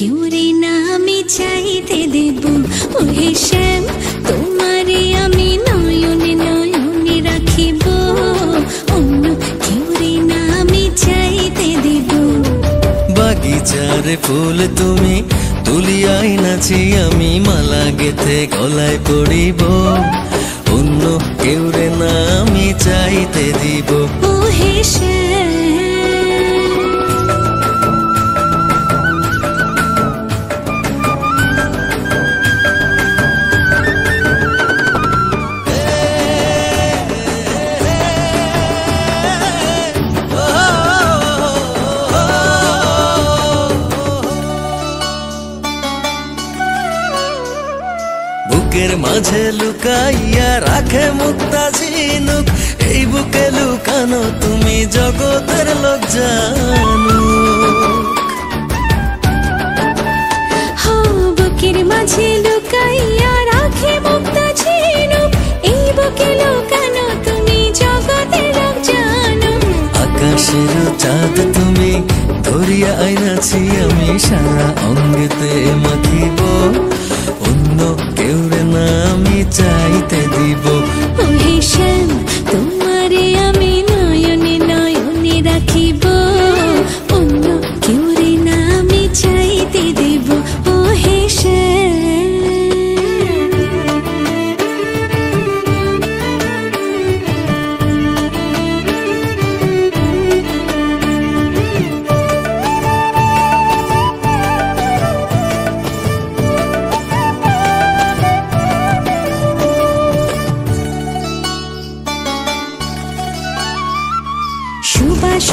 কেউ রে না আমি চাইতে দেব। ওহে শ্যাম তোমারে আমি নয়নে নয়নে রাখিব, অন্য কেউ রে না আমি চাইতে দেব। বাগিচার ফুল তুমি তুলিয়াই নাচি আমি মালা গেথে গলায় পড়িব, অন্য কেউ রে না আমি চাইতে দিব। ওহে শ্যাম বুকের মাঝে লুকাইয়া রাখে মুক্তা ঝিনুক, এই বুকে লুকানো তুমি জগতের লোক জানুক। বুকের মাঝে লুকাইয়া রাখে মুক্তা ঝিনুক, এই বুকে লুকানো তুমি জগতের লোক জানো। আকাশের চাঁদ তুমি ধরিয়া আইনাছি আমি সারা অঙ্গেতে মাখিব, অন্য কেউ রে না আমি চাইতে দিব। ওহে শ্যাম তোমারে আমি নয়নে নয়নে রাখিব, অন্য কেউ রে না আমি চাইতে দেব। ওহে শ্যাম সুবাস